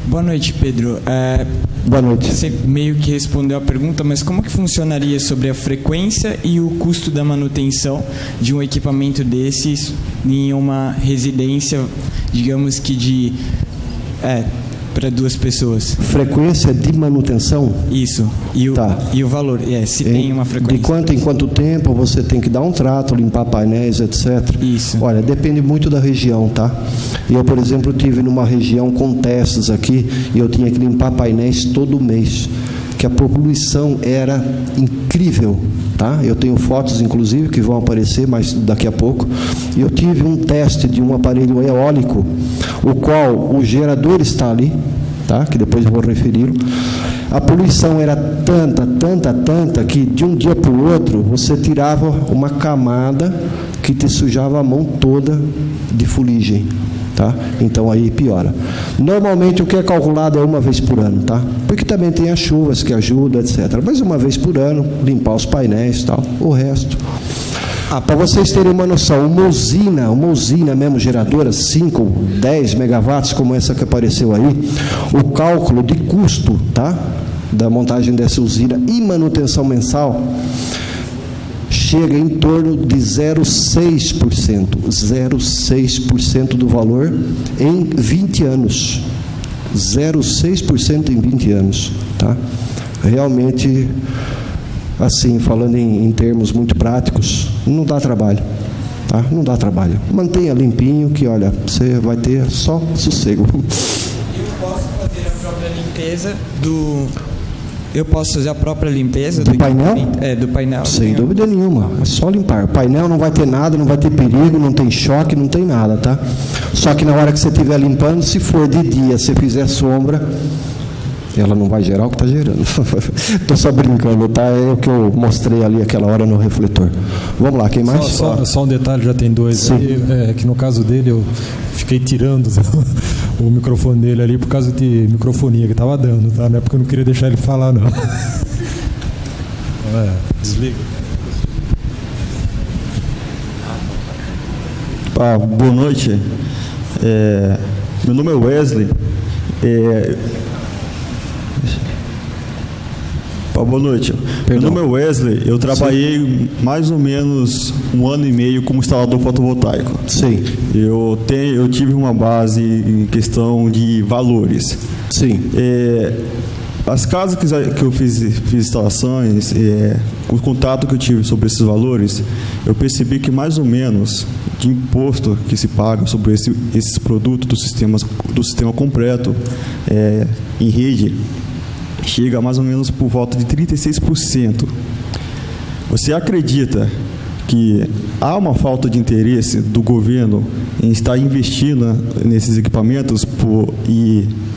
Boa noite, Pedro. Boa noite. Você meio que respondeu a pergunta, mas como que funcionaria sobre a frequência e o custo da manutenção de um equipamento desses em uma residência, digamos que para 2 pessoas? Frequência de manutenção? Isso. E o valor? Se tem uma frequência. De quanto em quanto tempo você tem que dar um trato, limpar painéis, etc. Isso. Olha, depende muito da região, tá? Eu, por exemplo, tive numa região com testes aqui e eu tinha que limpar painéis todo mês, que a poluição era incrível, tá? Eu tenho fotos, inclusive, que vão aparecer mais daqui a pouco. E eu tive um teste de um aparelho eólico, o qual o gerador está ali, tá? Que depois eu vou referi-lo. A poluição era tanta, que de um dia para o outro você tirava uma camada que te sujava a mão toda de fuligem. Tá? Então aí piora. Normalmente o que é calculado é uma vez por ano, tá? Porque também tem as chuvas que ajudam, etc. Mas uma vez por ano, limpar os painéis e tal. O resto. Para vocês terem uma noção, uma usina mesmo, geradora, 5, 10 megawatts, como essa que apareceu aí, o cálculo de custo, tá? Da montagem dessa usina e manutenção mensal chega em torno de 0,6% do valor em 20 anos. 0,6% em 20 anos. Tá? Realmente, assim, falando em termos muito práticos, não dá trabalho. Tá? Não dá trabalho. Mantenha limpinho que, olha, você vai ter só sossego. Eu posso fazer a própria limpeza do... Eu posso fazer a própria limpeza do painel? Do painel. Sem dúvida nenhuma. É só limpar. O painel não vai ter nada, não vai ter perigo, não tem choque, não tem nada, tá? Só que na hora que você estiver limpando, se for de dia, se fizer sombra, ela não vai gerar o que está gerando. Estou só brincando, tá? É o que eu mostrei ali aquela hora no refletor. Vamos lá, quem mais? Só um detalhe, já tem 2 aí, que no caso dele eu fiquei tirando o microfone dele ali por causa de microfonia que estava dando, tá? Não é porque eu não queria deixar ele falar, não. Desliga. Boa noite. Meu nome é Wesley. Boa noite. Perdão. Meu nome é Wesley. Eu trabalhei mais ou menos 1 ano e meio como instalador fotovoltaico. Sim. Eu tive uma base em questão de valores. Sim. As casas que eu fiz instalações, o contato que eu tive sobre esses valores, eu percebi que mais ou menos de imposto que se paga sobre esses produtos do sistema completo em rede chega a mais ou menos por volta de 36%. Você acredita que há uma falta de interesse do governo em estar investindo nesses equipamentos por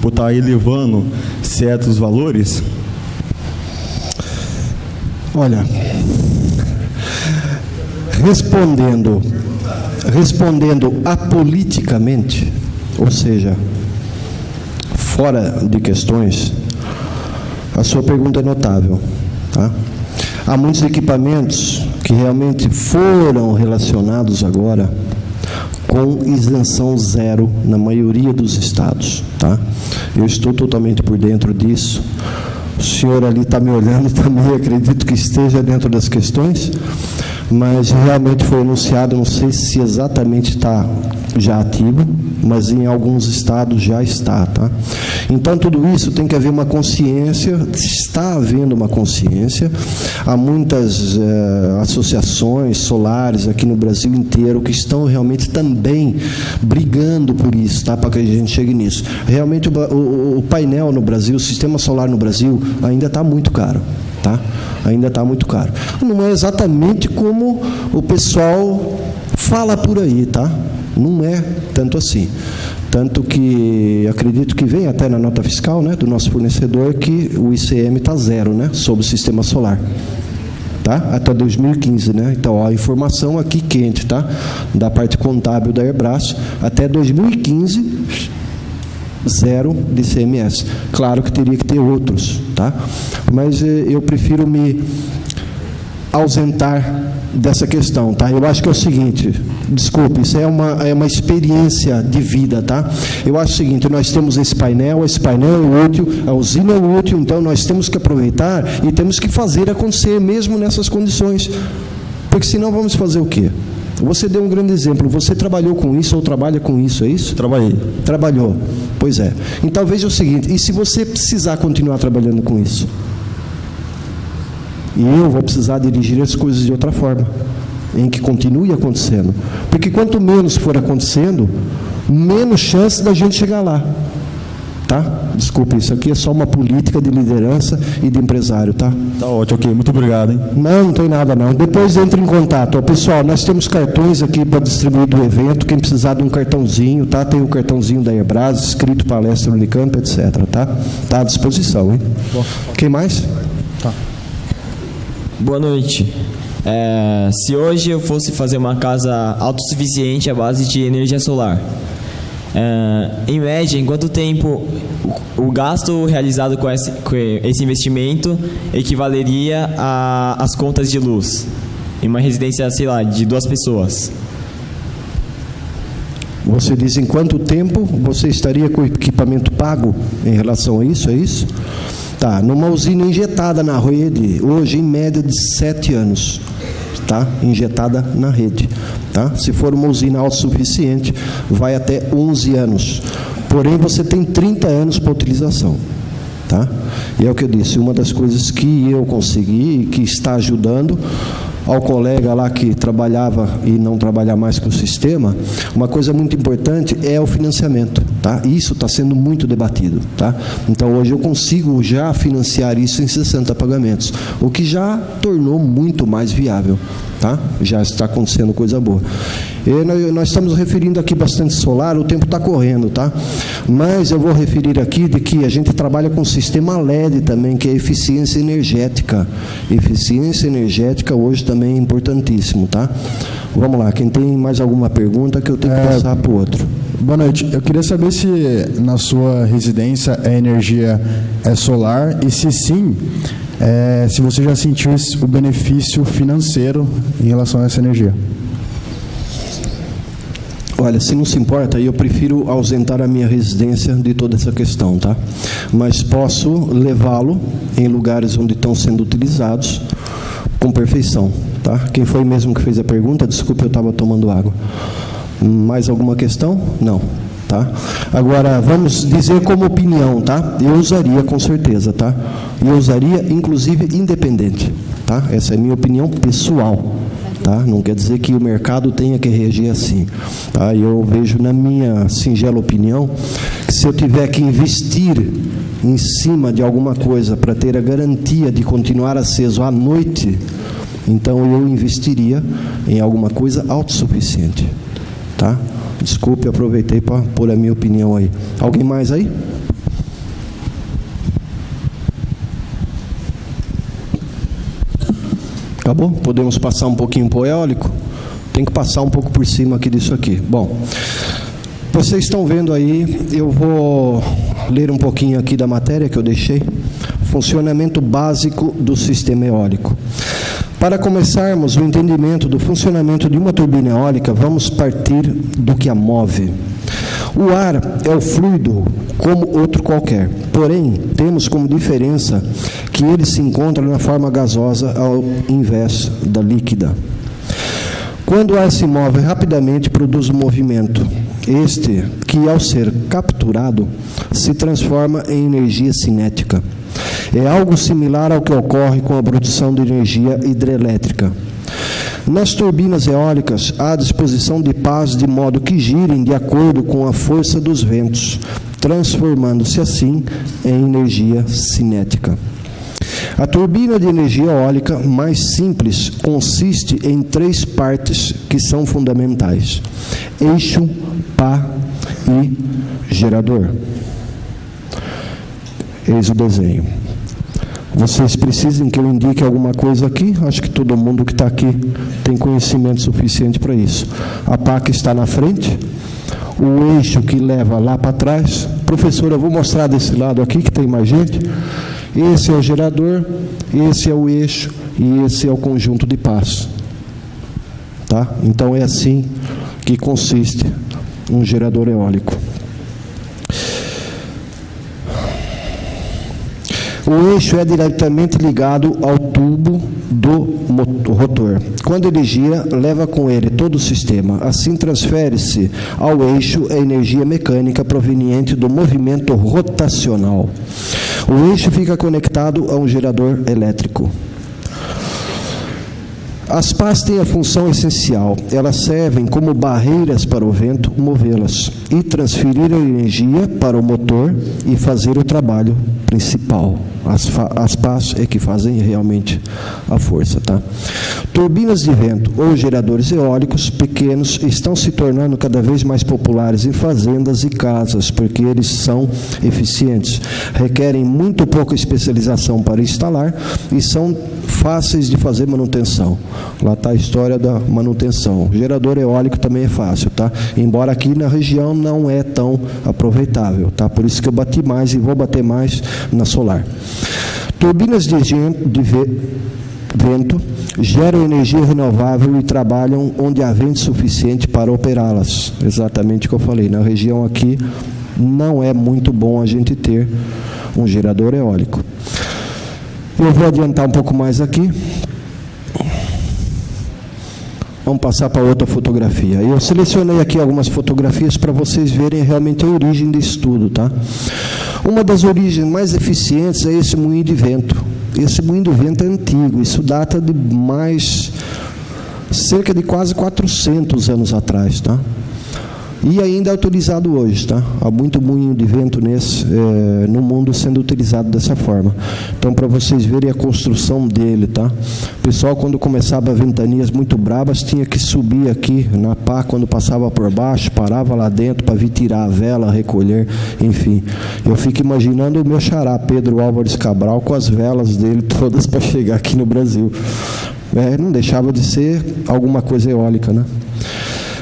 estar elevando certos valores? Olha, respondendo apoliticamente, ou seja, fora de questões, a sua pergunta é notável, tá? Há muitos equipamentos que realmente foram relacionados agora com isenção zero na maioria dos estados, tá? Eu estou totalmente por dentro disso. O senhor ali está me olhando também, acredito que esteja dentro das questões, mas realmente foi anunciado, não sei se exatamente está já ativo, mas em alguns estados já está, tá? Então, tudo isso tem que haver uma consciência, está havendo uma consciência, há muitas associações solares aqui no Brasil inteiro que estão realmente também brigando por isso, tá? Para que a gente chegue nisso. Realmente, o painel no Brasil, o sistema solar no Brasil ainda está muito caro, tá? Ainda está muito caro. Não é exatamente como o pessoal fala por aí, tá? Não é tanto assim. Tanto que acredito que vem até na nota fiscal, né, do nosso fornecedor que o ICM está zero, né, sobre o sistema solar. Tá? Até 2015, né? Então, ó, a informação aqui quente, tá? Da parte contábil da Airbras, até 2015, zero de ICMS. Claro que teria que ter outros, tá? Mas eu prefiro me ausentar dessa questão, tá? Eu acho que é o seguinte, desculpe, isso é uma experiência de vida, tá? Eu acho o seguinte, nós temos esse painel é útil, a usina é útil, então nós temos que aproveitar e temos que fazer acontecer mesmo nessas condições, porque senão vamos fazer o quê? Você deu um grande exemplo, você trabalhou com isso ou trabalha com isso, é isso? Trabalhei. Trabalhou, pois é. Então veja o seguinte, e se você precisar continuar trabalhando com isso? E eu vou precisar dirigir as coisas de outra forma, em que continue acontecendo. Porque quanto menos for acontecendo, menos chance da gente chegar lá. Tá? Desculpe, isso aqui é só uma política de liderança e de empresário, tá? Tá ótimo, ok. Muito obrigado, hein? Não tem nada não. Depois entre em contato. Ó, pessoal, nós temos cartões aqui para distribuir do evento. Quem precisar de um cartãozinho, tá? Tem o cartãozinho da Airbras, escrito palestra Unicamp, etc, tá? Tá à disposição, hein? Bom. Quem mais? Tá. Boa noite. Se hoje eu fosse fazer uma casa autossuficiente à base de energia solar, em média, em quanto tempo o gasto realizado com esse investimento equivaleria às contas de luz em uma residência, sei lá, de 2 pessoas? Você diz em quanto tempo você estaria com o equipamento pago em relação a isso, é isso? Tá, numa usina injetada na rede, hoje em média de 7 anos, tá? Injetada na rede, tá? Se for uma usina autossuficiente, vai até 11 anos. Porém, você tem 30 anos para utilização, tá? E é o que eu disse, uma das coisas que eu consegui e que está ajudando ao colega lá que trabalhava e não trabalha mais com o sistema, uma coisa muito importante é o financiamento, tá? Isso está sendo muito debatido, tá? Então, hoje eu consigo já financiar isso em 60 pagamentos, o que já tornou muito mais viável, tá? Já está acontecendo coisa boa. E nós estamos referindo aqui bastante solar, o tempo está correndo, tá? Mas eu vou referir aqui de que a gente trabalha com o sistema LED também, que é eficiência energética. Eficiência energética hoje também é importantíssimo, tá? Vamos lá, quem tem mais alguma pergunta que eu tenho que passar para o outro. Boa noite, eu queria saber se na sua residência a energia é solar e se sim, se você já sentiu o benefício financeiro em relação a essa energia. Olha, se não se importa, eu prefiro ausentar a minha residência de toda essa questão, tá? Mas posso levá-lo em lugares onde estão sendo utilizados com perfeição, tá? Quem foi mesmo que fez a pergunta? Desculpe, eu estava tomando água. Mais alguma questão? Não, tá? Agora, vamos dizer como opinião, tá? Eu usaria com certeza, tá? Eu usaria, inclusive, independente, tá? Essa é a minha opinião pessoal. Tá? Não quer dizer que o mercado tenha que reagir assim. Tá? Eu vejo, na minha singela opinião, que se eu tiver que investir em cima de alguma coisa para ter a garantia de continuar aceso à noite, então eu investiria em alguma coisa autossuficiente. Tá? Desculpe, aproveitei para pôr a minha opinião aí. Alguém mais aí? Acabou? Podemos passar um pouquinho para o eólico? Tem que passar um pouco por cima aqui disso aqui. Bom, vocês estão vendo aí, eu vou ler um pouquinho aqui da matéria que eu deixei. Funcionamento básico do sistema eólico. Para começarmos o entendimento do funcionamento de uma turbina eólica, vamos partir do que a move. O ar é o fluido como outro qualquer, porém, temos como diferença que ele se encontra na forma gasosa ao invés da líquida. Quando o ar se move rapidamente, produz um movimento. Este, que ao ser capturado, se transforma em energia cinética. É algo similar ao que ocorre com a produção de energia hidrelétrica. Nas turbinas eólicas, há a disposição de pás de modo que girem de acordo com a força dos ventos, transformando-se assim em energia cinética. A turbina de energia eólica mais simples consiste em 3 partes que são fundamentais: eixo, pá e gerador. Eis o desenho. Vocês precisam que eu indique alguma coisa aqui? Acho que todo mundo que está aqui tem conhecimento suficiente para isso. A pá que está na frente, o eixo que leva lá para trás. Professor, eu vou mostrar desse lado aqui, que tem mais gente. Esse é o gerador, esse é o eixo e esse é o conjunto de passos. Tá? Então é assim que consiste um gerador eólico. O eixo é diretamente ligado ao tubo do rotor. Quando ele gira, leva com ele todo o sistema. Assim, transfere-se ao eixo a energia mecânica proveniente do movimento rotacional. O eixo fica conectado a um gerador elétrico. As pás têm a função essencial. Elas servem como barreiras para o vento movê-las e transferir a energia para o motor e fazer o trabalho principal. As pás é que fazem realmente a força, tá? Turbinas de vento ou geradores eólicos pequenos estão se tornando cada vez mais populares em fazendas e casas, porque eles são eficientes, requerem muito pouca especialização para instalar e são fáceis de fazer manutenção. Lá está a história da manutenção. O gerador eólico também é fácil, tá? Embora aqui na região não é tão aproveitável, tá? Por isso que eu bati mais e vou bater mais na solar. Turbinas de vento geram energia renovável e trabalham onde há vento suficiente para operá-las. Exatamente o que eu falei. Na região aqui não é muito bom a gente ter um gerador eólico. Eu vou adiantar um pouco mais aqui. Vamos passar para outra fotografia. Eu selecionei aqui algumas fotografias para vocês verem realmente a origem desse estudo, tá? Uma das origens mais eficientes é esse moinho de vento. Esse moinho de vento é antigo, isso data de cerca de quase 400 anos atrás, tá? E ainda é utilizado hoje, tá? Há muito moinho de vento no mundo sendo utilizado dessa forma. Então, para vocês verem a construção dele, tá? O pessoal, quando começava ventanias muito brabas, tinha que subir aqui na pá, quando passava por baixo, parava lá dentro para vir tirar a vela, recolher, enfim. Eu fico imaginando o meu xará, Pedro Álvares Cabral, com as velas dele todas para chegar aqui no Brasil. Não deixava de ser alguma coisa eólica, né?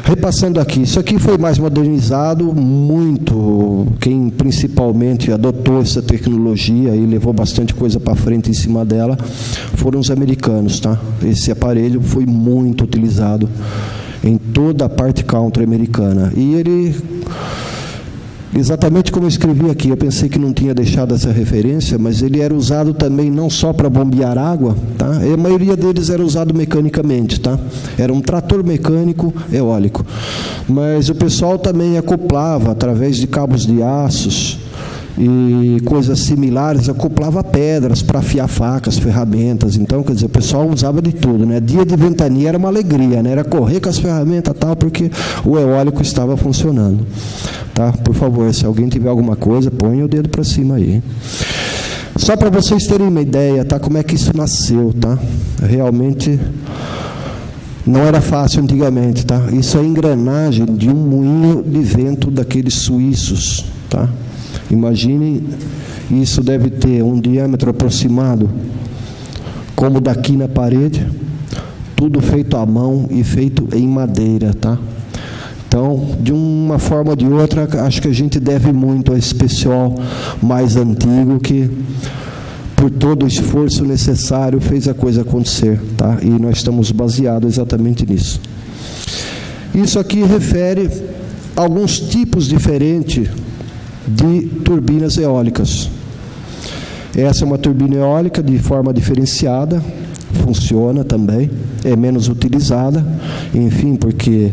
Repassando aqui, isso aqui foi mais modernizado, muito, quem principalmente adotou essa tecnologia e levou bastante coisa para frente em cima dela, foram os americanos, tá? Esse aparelho foi muito utilizado em toda a parte country americana. E ele, exatamente como eu escrevi aqui, eu pensei que não tinha deixado essa referência, mas ele era usado também não só para bombear água, tá? A maioria deles era usado mecanicamente, tá? Era um trator mecânico eólico. Mas o pessoal também acoplava, através de cabos de aços e coisas similares, acoplava pedras para afiar facas, ferramentas. Então, quer dizer, o pessoal usava de tudo, né? Dia de ventania era uma alegria, né? Era correr com as ferramentas e tal, porque o eólico estava funcionando. Tá? Por favor, se alguém tiver alguma coisa, põe o dedo para cima aí. Só para vocês terem uma ideia, tá? Como é que isso nasceu, tá? Realmente não era fácil antigamente, tá? Isso é a engrenagem de um moinho de vento daqueles suíços, tá? Imaginem, isso deve ter um diâmetro aproximado como daqui na parede, tudo feito à mão e feito em madeira, tá? Então, de uma forma ou de outra, acho que a gente deve muito a esse pessoal mais antigo que, por todo o esforço necessário, fez a coisa acontecer, tá? E nós estamos baseados exatamente nisso. Isso aqui refere a alguns tipos diferentes de turbinas eólicas. Essa é uma turbina eólica de forma diferenciada, funciona também, é menos utilizada, enfim, porque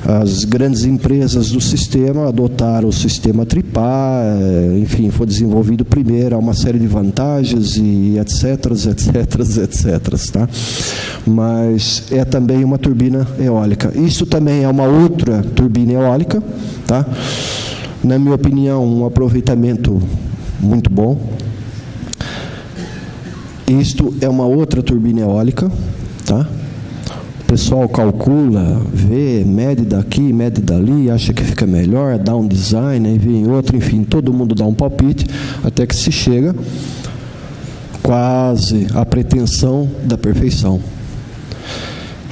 as grandes empresas do sistema adotaram o sistema tripar, enfim, foi desenvolvido primeiro, há uma série de vantagens e etc, tá? Mas é também uma turbina eólica. Isso também é uma outra turbina eólica, tá? Na minha opinião, um aproveitamento muito bom. Isto é uma outra turbina eólica, tá? O pessoal calcula, vê, mede daqui, mede dali, acha que fica melhor, dá um design, aí vem outro, enfim, todo mundo dá um palpite, até que se chega quase à pretensão da perfeição.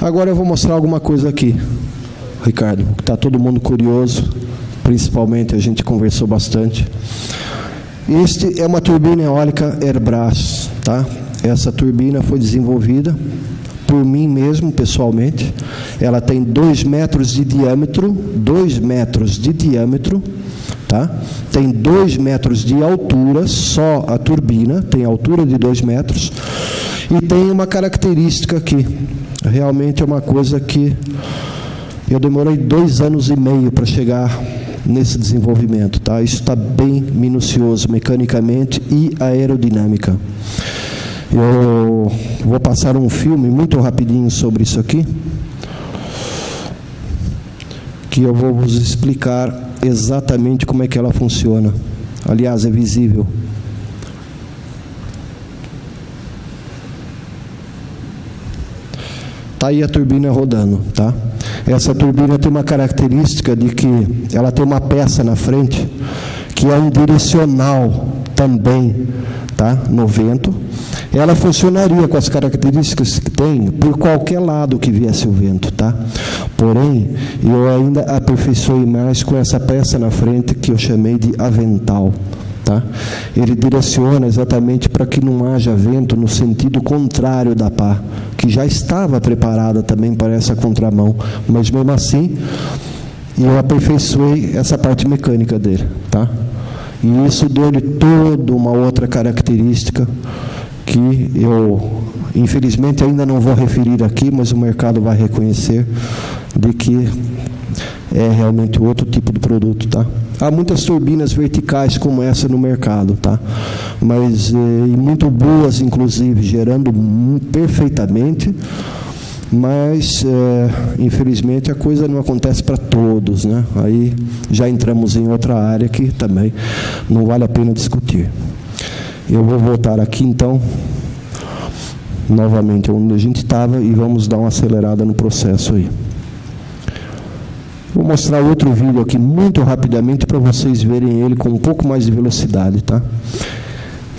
Agora eu vou mostrar alguma coisa aqui, Ricardo, que está todo mundo curioso, principalmente a gente conversou bastante. Este é uma turbina eólica Airbras, tá? Essa turbina foi desenvolvida por mim mesmo, pessoalmente. Ela tem 2 metros de diâmetro, 2 metros de diâmetro, tá? Tem 2 metros de altura, só a turbina tem altura de 2 metros, e tem uma característica aqui, realmente é uma coisa que eu demorei 2 anos e meio para chegar nesse desenvolvimento, tá? Isso está bem minucioso, mecanicamente e aerodinâmica. Eu vou passar um filme muito rapidinho sobre isso aqui, que eu vou vos explicar exatamente como é que ela funciona. Aliás, é visível. Está aí a turbina rodando, tá? Essa turbina tem uma característica de que ela tem uma peça na frente que é um direcional também, tá? No vento. Ela funcionaria com as características que tem por qualquer lado que viesse o vento, tá? Porém, eu ainda aperfeiçoei mais com essa peça na frente que eu chamei de avental, tá? Ele direciona exatamente para que não haja vento no sentido contrário da pá, que já estava preparada também para essa contramão, mas mesmo assim eu aperfeiçoei essa parte mecânica dele, tá? E isso deu-lhe toda uma outra característica que eu, infelizmente, ainda não vou referir aqui, mas o mercado vai reconhecer de que é realmente outro tipo de produto, tá? Há muitas turbinas verticais como essa no mercado, tá? Mas, e muito boas, inclusive, gerando perfeitamente, mas, infelizmente, a coisa não acontece para todos, né? Aí já entramos em outra área que também não vale a pena discutir. Eu vou voltar aqui, então, novamente onde a gente estava, e vamos dar uma acelerada no processo aí. Vou mostrar outro vídeo aqui muito rapidamente para vocês verem ele com um pouco mais de velocidade, tá?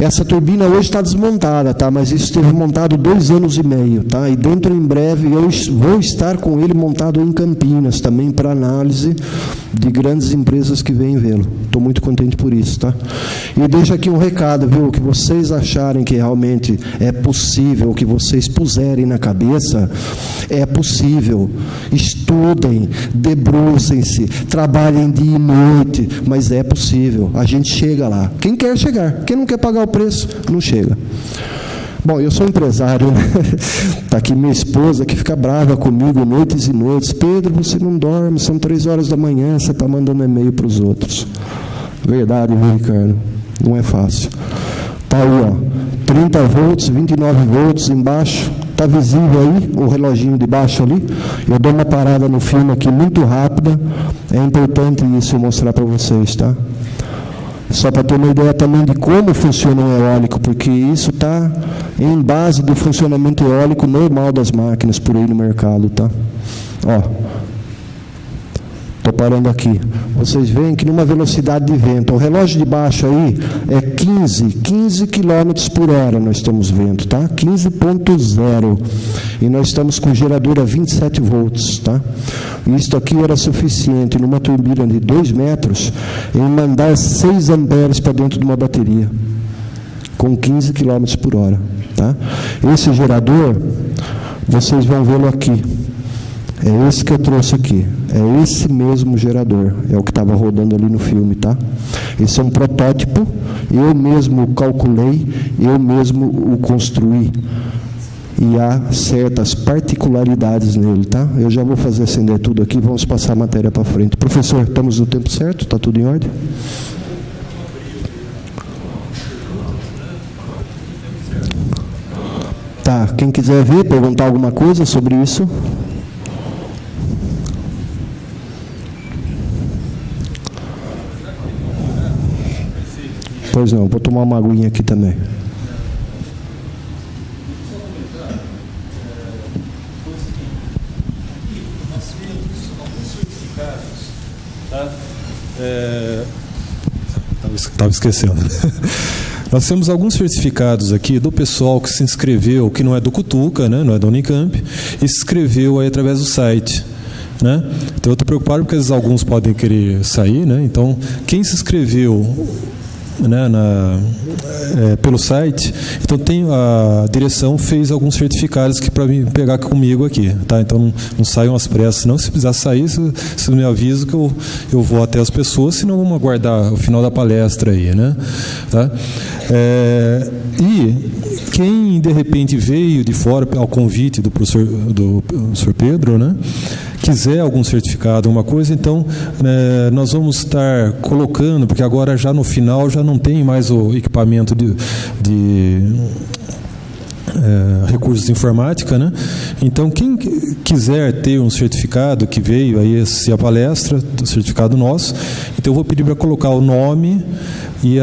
Essa turbina hoje está desmontada, tá? Mas isso esteve montado 2 anos e meio, tá? E dentro, em breve, eu vou estar com ele montado em Campinas, também para análise de grandes empresas que vêm vê-lo. Estou muito contente por isso, tá? E deixo aqui um recado, viu? O que vocês acharem que realmente é possível, o que vocês puserem na cabeça, é possível. Estudem, debrucem-se, trabalhem dia e noite, mas é possível. A gente chega lá. Quem quer chegar? Quem não quer pagar o preço, não chega. Bom, eu sou empresário, né? Está aqui minha esposa que fica brava comigo noites e noites. Pedro, você não dorme, são 3 horas da manhã, você está mandando e-mail para os outros. Verdade, viu, Ricardo? Não é fácil. Está aí, ó, 30 volts, 29 volts embaixo. Está visível aí o reloginho de baixo ali? Eu dou uma parada no filme aqui muito rápida. É importante isso eu mostrar para vocês, tá? Só para ter uma ideia também de como funciona um eólico, porque isso está em base do funcionamento eólico normal das máquinas por aí no mercado, tá? Ó, estou parando aqui. Vocês veem que numa velocidade de vento, o relógio de baixo aí é 15 km por hora nós estamos vendo, tá? 15.0. E nós estamos com gerador a 27 volts, tá? Isto aqui era suficiente numa turbina de 2 metros em mandar 6 amperes para dentro de uma bateria, com 15 km por hora, tá? Esse gerador, vocês vão vê-lo aqui. É esse que eu trouxe aqui. É esse mesmo gerador. É o que estava rodando ali no filme, tá? Esse é um protótipo. Eu mesmo calculei, eu mesmo o construí. E há certas particularidades nele, tá? Eu já vou fazer acender tudo aqui, vamos passar a matéria para frente. Professor, estamos no tempo certo? Está tudo em ordem? Tá, quem quiser ver, perguntar alguma coisa sobre isso? Pois não, vou tomar uma aguinha aqui também. Estava esquecendo. Nós temos alguns certificados aqui do pessoal que se inscreveu, que não é do Cutuca, né, não é da Unicamp, e se inscreveu aí através do site, né? Então eu estou preocupado porque alguns podem querer sair, né? Então quem se inscreveu né, pelo site. Então a direção fez alguns certificados que para mim pegar comigo aqui, tá? Então não saiam às pressas, não. Se precisar sair, você me avisa que eu vou até as pessoas, senão vamos aguardar o final da palestra aí, né? Tá? E quem de repente veio de fora ao convite do professor Pedro, né, quiser algum certificado, alguma coisa, então nós vamos estar colocando, porque agora já no final já não tem mais o equipamento de recursos de informática, né? Então quem quiser ter um certificado que veio aí assistir a palestra, do certificado nosso, então eu vou pedir para colocar o nome e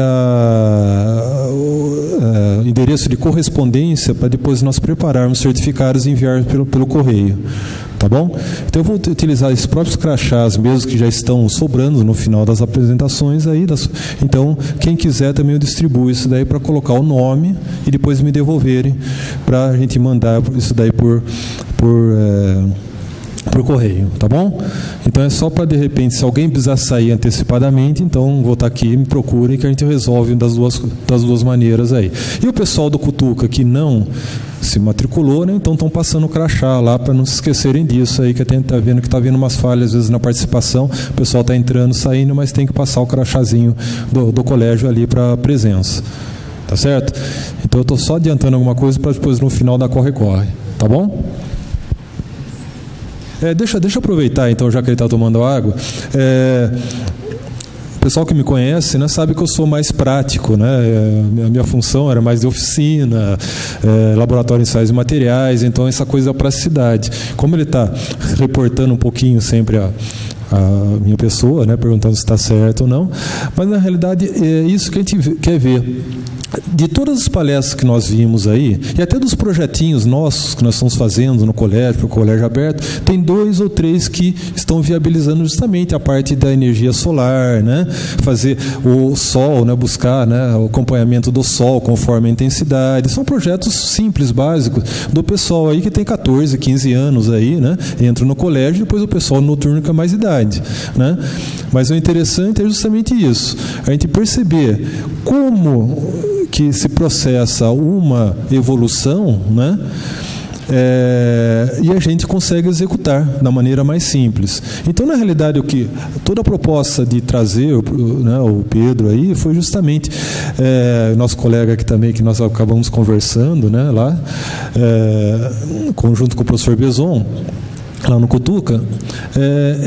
o endereço de correspondência para depois nós prepararmos certificados e enviar pelo correio. Tá bom? Então eu vou utilizar esses próprios crachás mesmo que já estão sobrando no final das apresentações aí. Então, quem quiser também eu distribuo isso daí para colocar o nome e depois me devolverem para a gente mandar isso daí por correio, tá bom? Então é só para de repente, se alguém precisar sair antecipadamente, então vou estar aqui, me procurem que a gente resolve das duas maneiras aí. E o pessoal do Cutuca que não se matriculou, né? Então estão passando o crachá lá para não se esquecerem disso aí, que está vendo que está vindo umas falhas às vezes na participação, o pessoal está entrando, saindo, mas tem que passar o crachazinho do colégio ali para a presença. Tá certo? Então eu estou só adiantando alguma coisa para depois no final dar corre-corre. Tá bom? Deixa eu aproveitar, então, já que ele está tomando água. O pessoal que me conhece, né, sabe que eu sou mais prático, né? A minha função era mais de oficina, laboratório de ensaios e materiais, então essa coisa da praticidade. Como ele está reportando um pouquinho sempre a minha pessoa, né, perguntando se está certo ou não, mas na realidade é isso que a gente quer ver. De todas as palestras que nós vimos aí, e até dos projetinhos nossos que nós estamos fazendo no colégio, para o colégio aberto, tem 2 ou 3 que estão viabilizando justamente a parte da energia solar, né? Fazer o sol, né? Buscar, né? O acompanhamento do sol conforme a intensidade. São projetos simples, básicos, do pessoal aí que tem 14, 15 anos aí, né? Entra no colégio, e depois o pessoal noturno com mais idade, né? Mas o interessante é justamente isso, a gente perceber como que se processa uma evolução, né? E a gente consegue executar da maneira mais simples. Então, na realidade, toda a proposta de trazer o Pedro aí foi justamente nosso colega aqui também, que nós acabamos conversando, né, lá, junto com o professor Bezon, lá no Cutuca,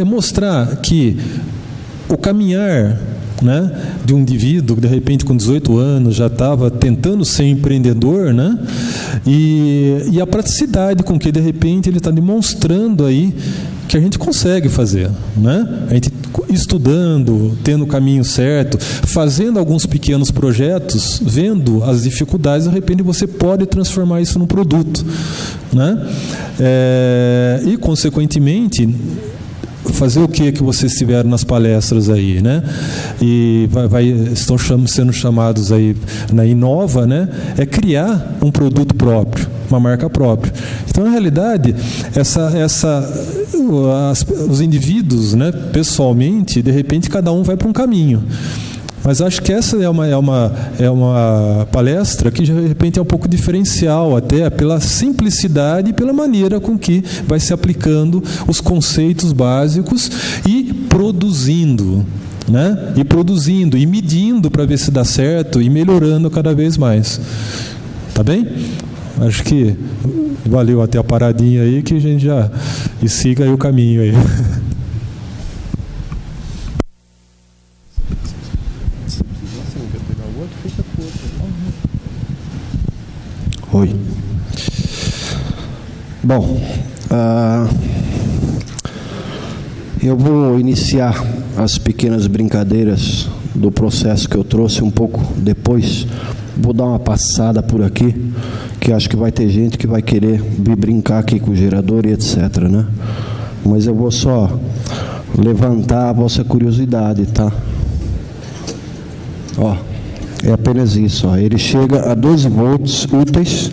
mostrar que o caminhar, né, de um indivíduo que de repente com 18 anos já estava tentando ser empreendedor, né, e a praticidade com que de repente ele está demonstrando aí que a gente consegue fazer, né? A gente estudando, tendo o caminho certo, fazendo alguns pequenos projetos, vendo as dificuldades, de repente você pode transformar isso num produto, né? E consequentemente fazer o que vocês tiveram nas palestras aí, né? E estão sendo chamados aí na Inova, né? É criar um produto próprio, uma marca própria. Então, na realidade, os indivíduos, né, pessoalmente, de repente, cada um vai para um caminho. Mas acho que essa é uma palestra que, de repente, é um pouco diferencial, até pela simplicidade e pela maneira com que vai se aplicando os conceitos básicos e produzindo, né? E medindo para ver se dá certo e melhorando cada vez mais. Tá bem? Acho que valeu até a paradinha aí, que a gente já siga aí o caminho aí. Oi. Bom, eu vou iniciar as pequenas brincadeiras do processo que eu trouxe um pouco depois. Vou dar uma passada por aqui, que acho que vai ter gente que vai querer vir brincar aqui com o gerador e etc, né? Mas eu vou só levantar a vossa curiosidade, tá? Ó. É apenas isso, ó. Ele chega a 12 volts úteis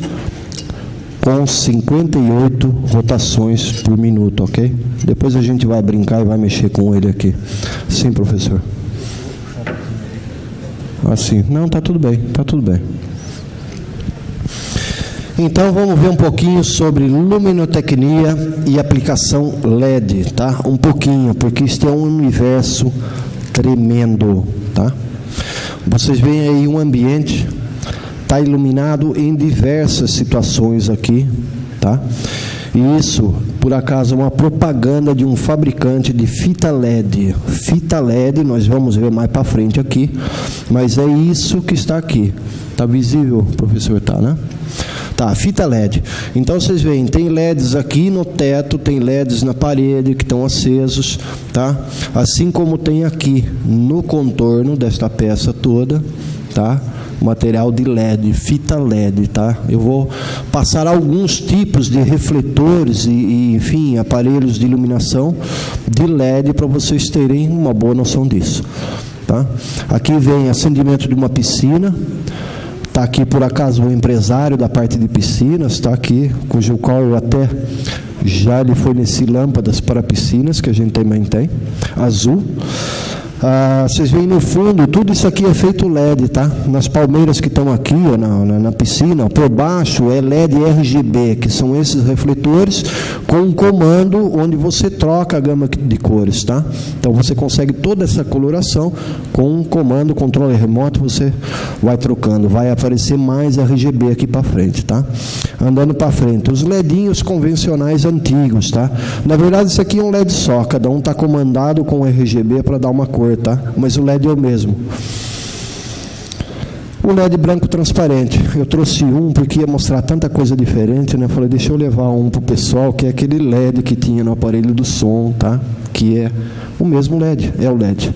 com 58 rotações por minuto, ok? Depois a gente vai brincar e vai mexer com ele aqui. Sim, professor. Assim. Não, tá tudo bem, tá tudo bem. Então vamos ver um pouquinho sobre luminotecnia e aplicação LED, tá? Um pouquinho, porque isso é um universo tremendo, tá? Vocês veem aí um ambiente, está iluminado em diversas situações aqui, tá? E isso, por acaso, é uma propaganda de um fabricante de fita LED. Fita LED, nós vamos ver mais para frente aqui, mas é isso que está aqui. Está visível, professor? Tá, né? Tá, fita LED. Então, vocês veem, tem LEDs aqui no teto, tem LEDs na parede que estão acesos, tá? Assim como tem aqui no contorno desta peça toda, tá? Material de LED, fita LED, tá? Eu vou passar alguns tipos de refletores e enfim, aparelhos de iluminação de LED para vocês terem uma boa noção disso, tá? Aqui vem acendimento de uma piscina. Está aqui, por acaso, o empresário da parte de piscinas, está aqui, cujo qual eu até já lhe forneci lâmpadas para piscinas, que a gente também tem, azul. Vocês veem no fundo, tudo isso aqui é feito LED, tá? Nas palmeiras que estão aqui, ó, na piscina, ó, por baixo é LED RGB, que são esses refletores com um comando onde você troca a gama de cores, tá? Então você consegue toda essa coloração com um comando, controle remoto, você vai trocando, vai aparecer mais RGB aqui para frente, tá? Andando para frente, os LEDinhos convencionais antigos, tá? Na verdade isso aqui é um LED só, cada um está comandado com RGB para dar uma cor, tá? Mas o LED é o mesmo. O LED branco transparente, eu trouxe um porque ia mostrar tanta coisa diferente, né? Falei, deixa eu levar um para o pessoal, que é aquele LED que tinha no aparelho do som, tá? Que é o mesmo LED, é o LED.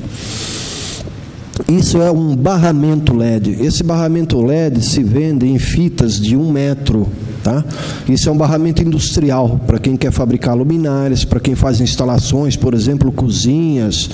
Isso é um barramento LED. Esse barramento LED se vende em fitas de 1 metro, tá? Isso é um barramento industrial, para quem quer fabricar luminárias, para quem faz instalações, por exemplo, cozinhas,